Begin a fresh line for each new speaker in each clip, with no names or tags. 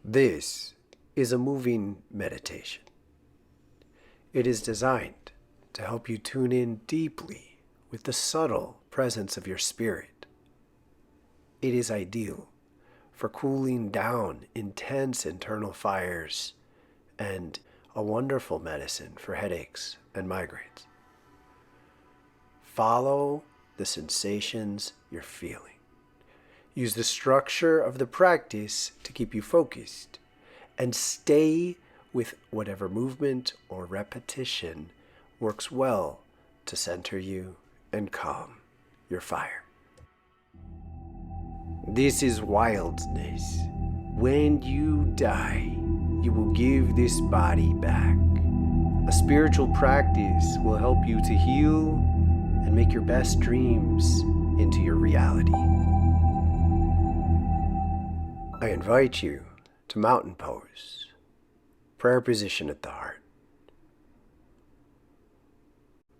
This is a moving meditation. It is designed to help you tune in deeply with the subtle presence of your spirit. It is ideal for cooling down intense internal fires and a wonderful medicine for headaches and migraines. Follow the sensations you're feeling. Use the structure of the practice to keep you focused, and stay with whatever movement or repetition works well to center you and calm your fire. This is wildness. When you die, you will give this body back. A spiritual practice will help you to heal and make your best dreams into your reality. I invite you to mountain pose, prayer position at the heart.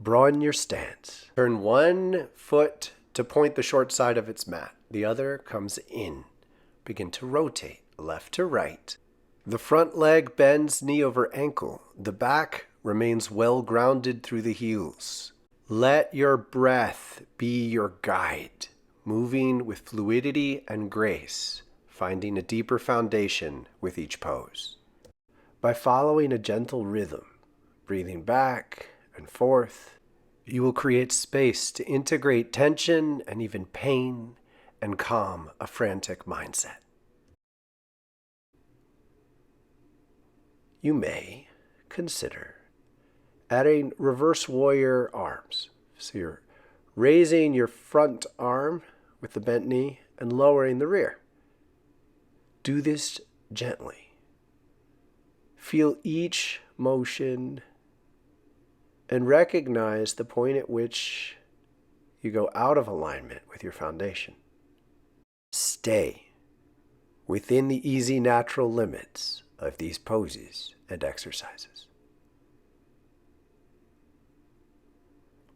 Broaden your stance. Turn one foot to point the short side of its mat. The other comes in. Begin to rotate left to right. The front leg bends knee over ankle. The back remains well grounded through the heels. Let your breath be your guide, moving with fluidity and grace, finding a deeper foundation with each pose. By following a gentle rhythm, breathing back and forth, you will create space to integrate tension and even pain and calm a frantic mindset. You may consider adding reverse warrior arms. So you're raising your front arm with the bent knee and lowering the rear. Do this gently. Feel each motion and recognize the point at which you go out of alignment with your foundation. Stay within the easy, natural limits of these poses and exercises.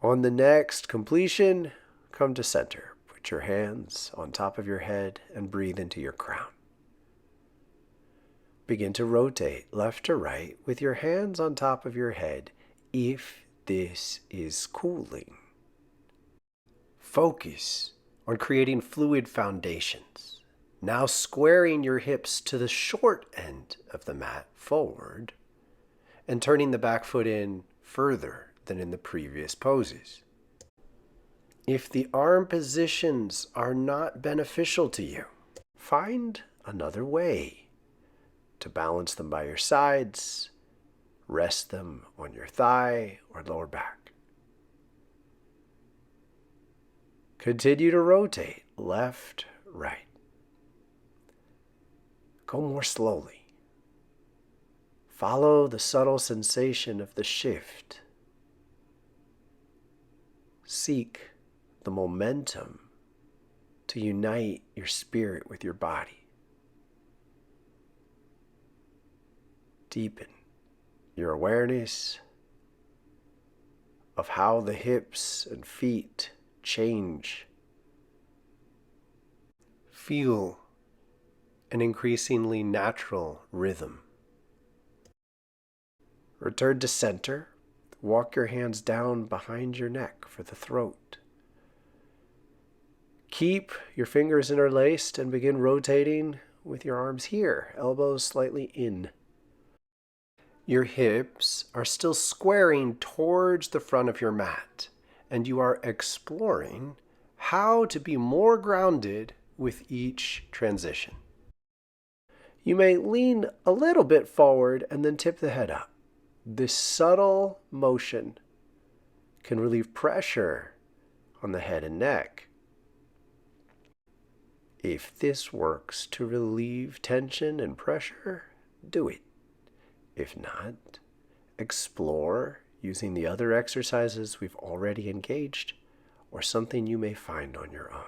On the next completion, come to center. Put your hands on top of your head and breathe into your crown. Begin to rotate left to right with your hands on top of your head if this is cooling. Focus on creating fluid foundations. Now squaring your hips to the short end of the mat forward and turning the back foot in further than in the previous poses. If the arm positions are not beneficial to you, find another way to balance them by your sides, rest them on your thigh or lower back. Continue to rotate left, right. Go more slowly. Follow the subtle sensation of the shift. Seek the momentum to unite your spirit with your body. Deepen your awareness of how the hips and feet change. Feel an increasingly natural rhythm. Return to center. Walk your hands down behind your neck for the throat. Keep your fingers interlaced and begin rotating with your arms here, elbows slightly in. Your hips are still squaring towards the front of your mat, and you are exploring how to be more grounded with each transition. You may lean a little bit forward and then tip the head up. This subtle motion can relieve pressure on the head and neck. If this works to relieve tension and pressure, do it. If not, explore using the other exercises we've already engaged or something you may find on your own.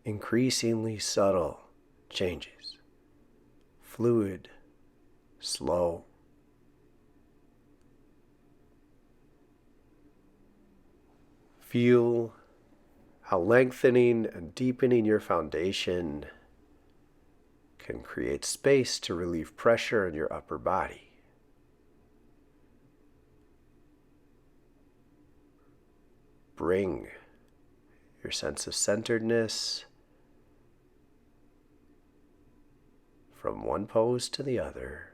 Increasingly subtle changes. Fluid, slow. Feel how lengthening and deepening your foundation can create space to relieve pressure in your upper body. Bring your sense of centeredness from one pose to the other,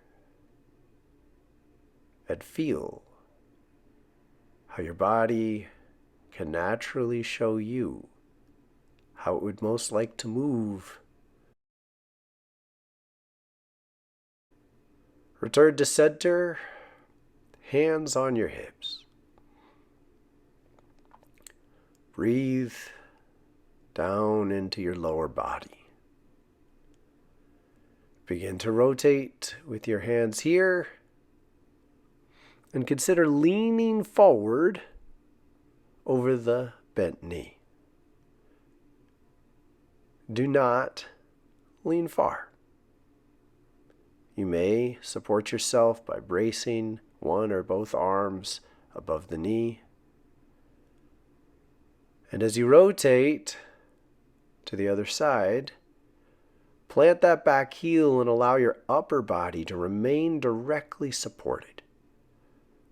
and feel how your body can naturally show you how it would most like to move. Return to center, hands on your hips. Breathe down into your lower body. Begin to rotate with your hands here, and consider leaning forward over the bent knee. Do not lean far. You may support yourself by bracing one or both arms above the knee. And as you rotate to the other side, plant that back heel and allow your upper body to remain directly supported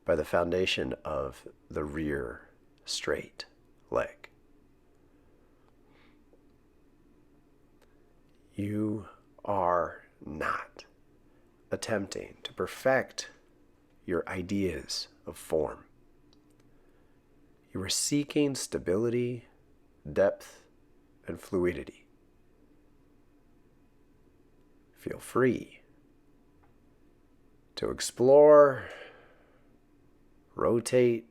by the foundation of the rear straight leg. You are not attempting to perfect your ideas of form. You are seeking stability, depth, and fluidity. Feel free to explore, rotate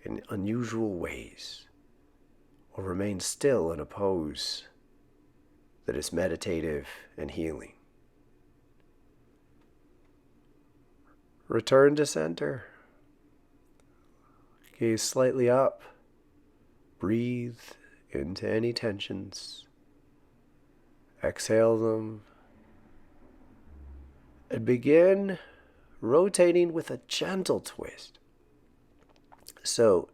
in unusual ways, or remain still in a pose that is meditative and healing. Return to center. Gaze slightly up. Breathe into any tensions. Exhale them. And begin rotating with a gentle twist. So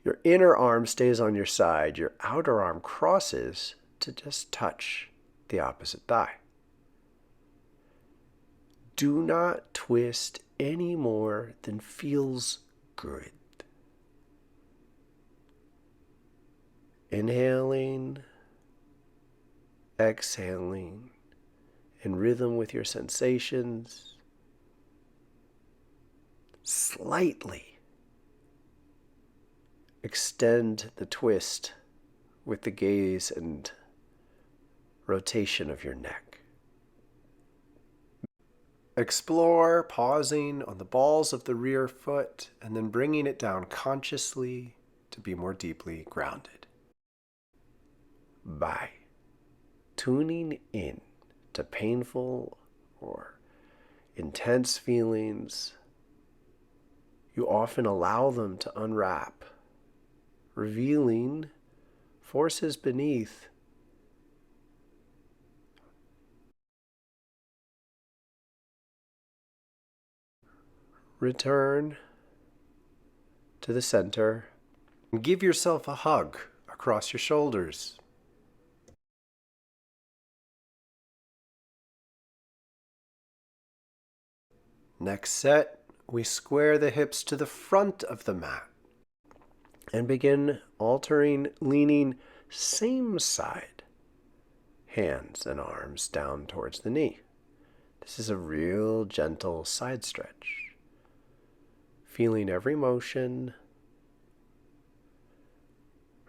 your inner arm stays on your side, your outer arm crosses to just touch the opposite thigh. Do not twist any more than feels good. Inhaling, exhaling, in rhythm with your sensations. Slightly extend the twist with the gaze and rotation of your neck. Explore pausing on the balls of the rear foot and then bringing it down consciously to be more deeply grounded. By tuning in to painful or intense feelings, you often allow them to unwrap, revealing forces beneath. Return to the center and give yourself a hug across your shoulders. Next set, we square the hips to the front of the mat and begin altering, leaning same side, hands and arms down towards the knee. This is a real gentle side stretch. Feeling every motion,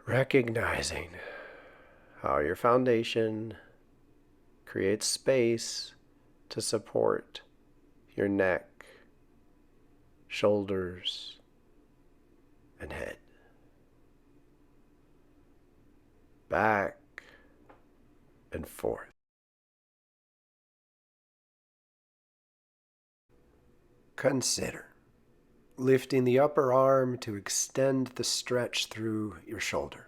recognizing how your foundation creates space to support your neck, shoulders, and head. Back and forth. Consider lifting the upper arm to extend the stretch through your shoulder.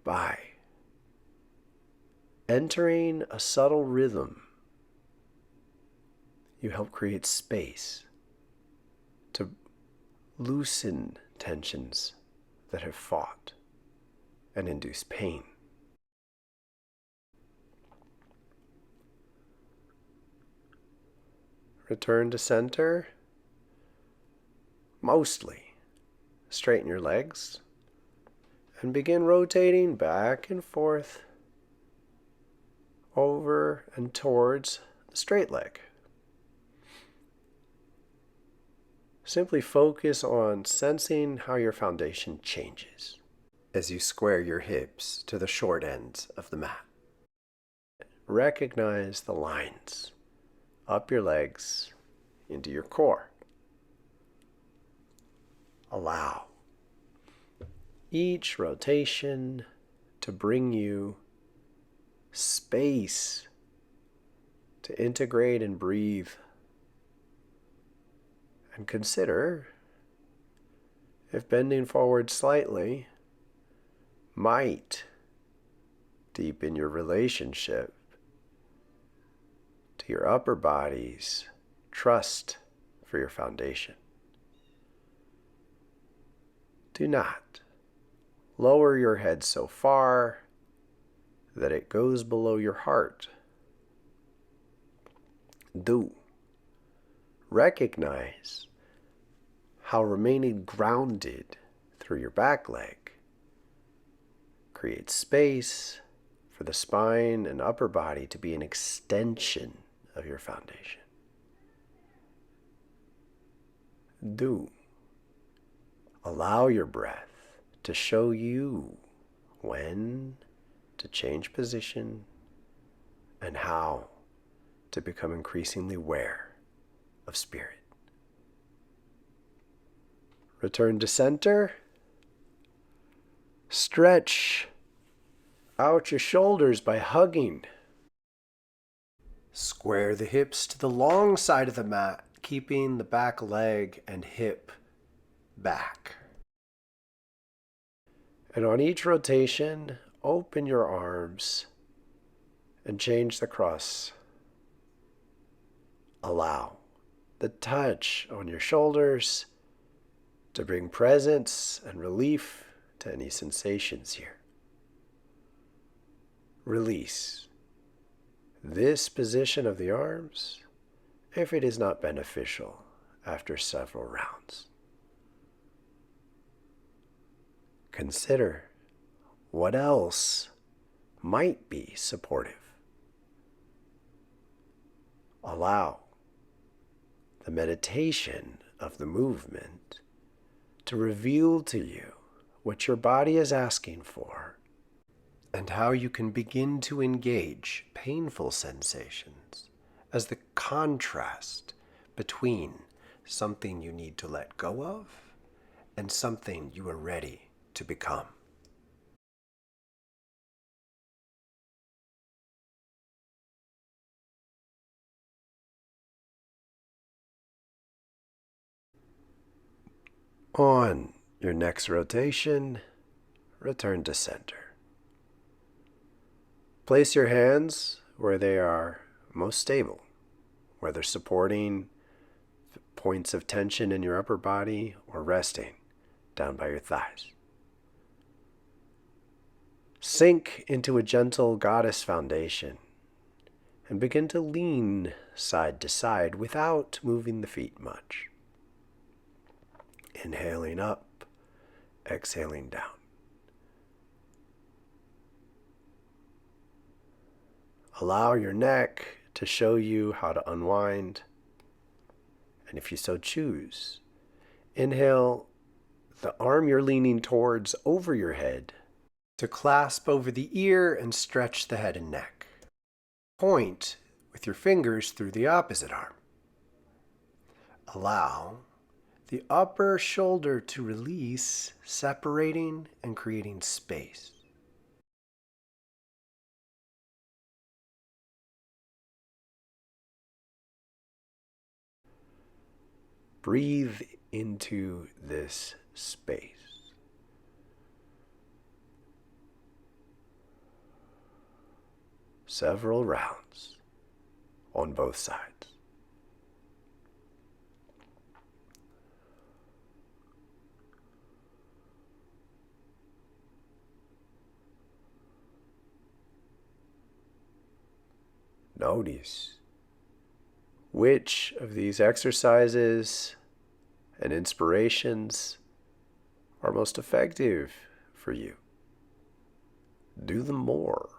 By entering a subtle rhythm, you help create space to loosen tensions that have fought and induced pain. Return to center. Mostly straighten your legs and begin rotating back and forth over and towards the straight leg. Simply focus on sensing how your foundation changes as you square your hips to the short ends of the mat. Recognize the lines up your legs into your core. Allow each rotation to bring you space to integrate and breathe. And consider if bending forward slightly might deepen your relationship to your upper body's trust for your foundation. Do not lower your head so far that it goes below your heart. Do recognize how remaining grounded through your back leg creates space for the spine and upper body to be an extension of your foundation. Do allow your breath to show you when to change position and how to become increasingly aware of spirit. Return to center. Stretch out your shoulders by hugging. Square the hips to the long side of the mat, keeping the back leg and hip back. And on each rotation, open your arms and change the cross. Allow the touch on your shoulders to bring presence and relief to any sensations here. Release this position of the arms if it is not beneficial after several rounds. Consider what else might be supportive. Allow the meditation of the movement to reveal to you what your body is asking for and how you can begin to engage painful sensations as the contrast between something you need to let go of and something you are ready to become. On your next rotation, return to center. Place your hands where they are most stable, whether supporting points of tension in your upper body or resting down by your thighs. Sink into a gentle goddess foundation and begin to lean side to side without moving the feet much. Inhaling up, exhaling down. Allow your neck to show you how to unwind. And if you so choose, inhale the arm you're leaning towards over your head to clasp over the ear and stretch the head and neck. Point with your fingers through the opposite arm. Allow the upper shoulder to release, separating and creating space. Breathe into this space. Several rounds on both sides. Notice which of these exercises and inspirations are most effective for you. Do them more.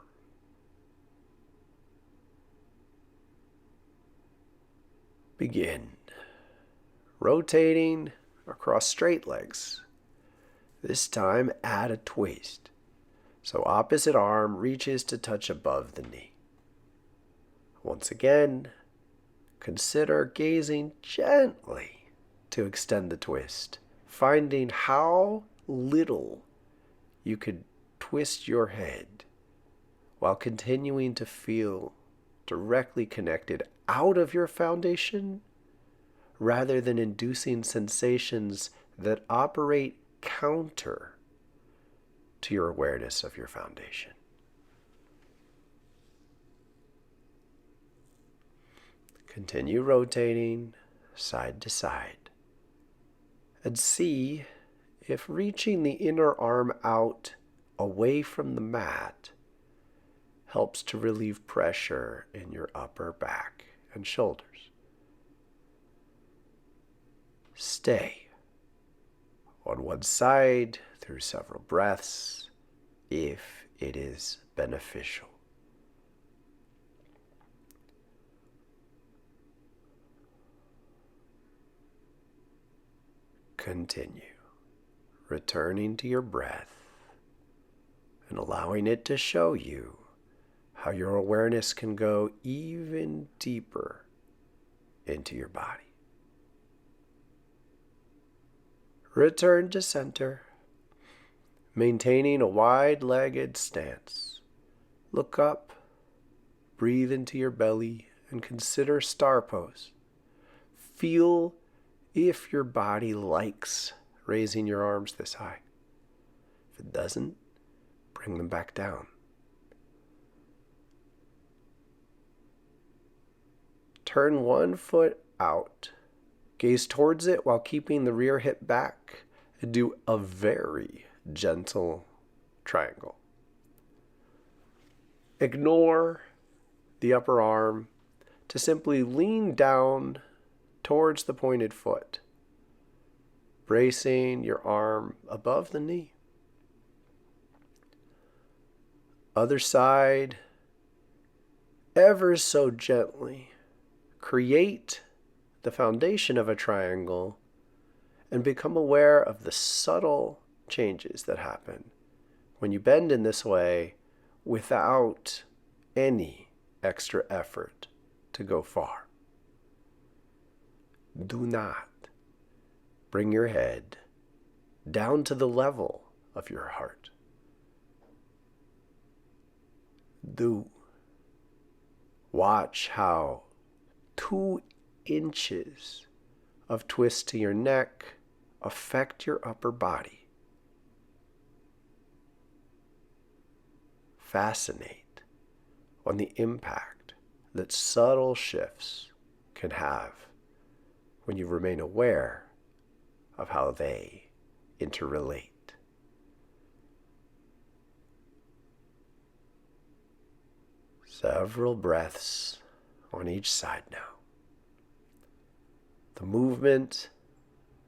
Begin rotating across straight legs. This time add a twist, so opposite arm reaches to touch above the knee. Once again, consider gazing gently to extend the twist, finding how little you could twist your head while continuing to feel directly connected out of your foundation rather than inducing sensations that operate counter to your awareness of your foundation. Continue rotating side to side and see if reaching the inner arm out away from the mat helps to relieve pressure in your upper back and shoulders. Stay on one side through several breaths if it is beneficial. Continue returning to your breath and allowing it to show you how your awareness can go even deeper into your body. Return to center, maintaining a wide-legged stance. Look up, breathe into your belly, and consider star pose. Feel if your body likes raising your arms this high. If it doesn't, bring them back down. Turn one foot out. Gaze towards it while keeping the rear hip back, and do a very gentle triangle. Ignore the upper arm to simply lean down towards the pointed foot, bracing your arm above the knee. Other side, ever so gently, create the foundation of a triangle and become aware of the subtle changes that happen when you bend in this way without any extra effort to go far. Do not bring your head down to the level of your heart. Do watch how 2 inches of twist to your neck affect your upper body. Fascinate on the impact that subtle shifts can have when you remain aware of how they interrelate. Several breaths on each side now. The movement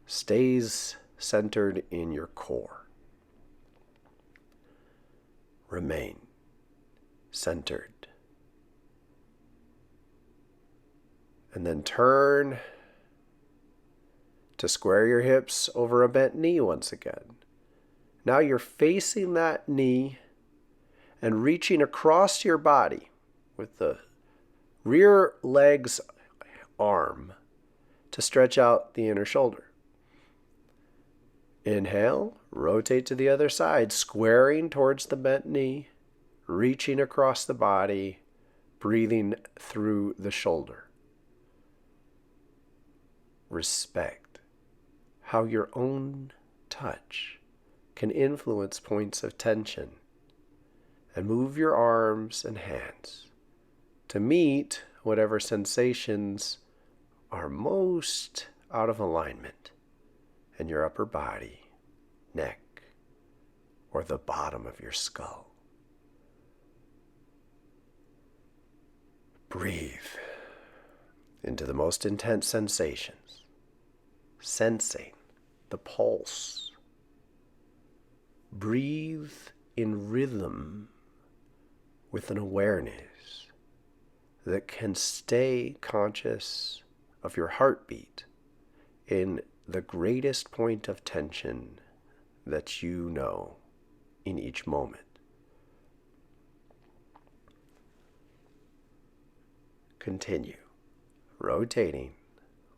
stays centered in your core. Remain centered. And then turn to square your hips over a bent knee once again. Now you're facing that knee and reaching across your body with the rear leg's arm to stretch out the inner shoulder. Inhale, rotate to the other side, squaring towards the bent knee, reaching across the body, breathing through the shoulder. Respect how your own touch can influence points of tension, and move your arms and hands to meet whatever sensations are most out of alignment in your upper body, neck, or the bottom of your skull. Breathe into the most intense sensations, sensing the pulse. Breathe in rhythm with an awareness that can stay conscious of your heartbeat in the greatest point of tension that you know in each moment. Continue rotating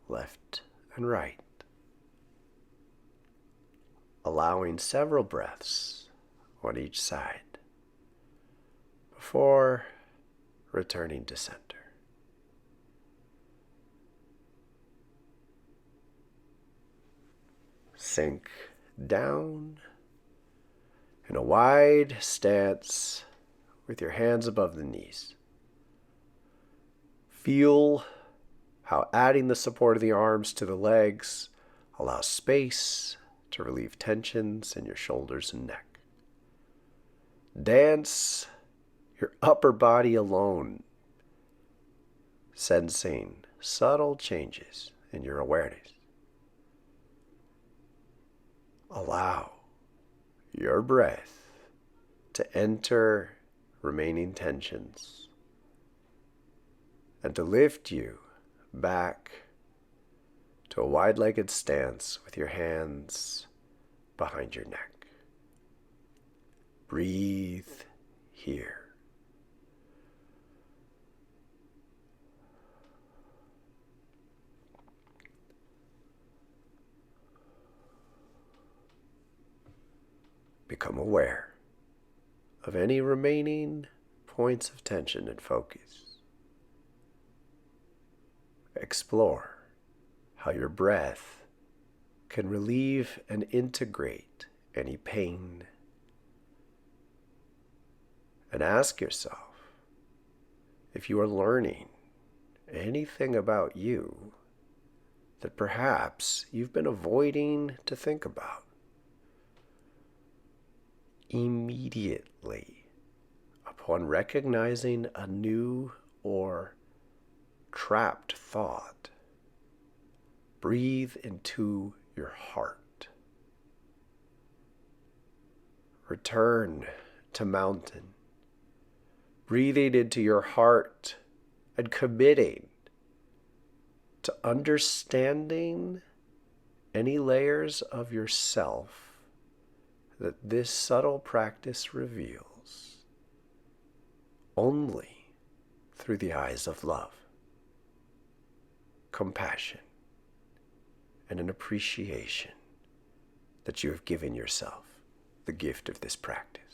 left and right, allowing several breaths on each side before returning to center. Sink down in a wide stance with your hands above the knees. Feel how adding the support of the arms to the legs allows space to relieve tensions in your shoulders and neck. Dance your upper body alone, sensing subtle changes in your awareness. Allow your breath to enter remaining tensions and to lift you back to a wide-legged stance with your hands behind your neck. Breathe here. Become aware of any remaining points of tension and focus. Explore how your breath can relieve and integrate any pain. And ask yourself if you are learning anything about you that perhaps you've been avoiding to think about. Immediately upon recognizing a new or trapped thought, breathe into your heart. Return to mountain, breathing into your heart and committing to understanding any layers of yourself that this subtle practice reveals only through the eyes of love, compassion, and an appreciation that you have given yourself the gift of this practice.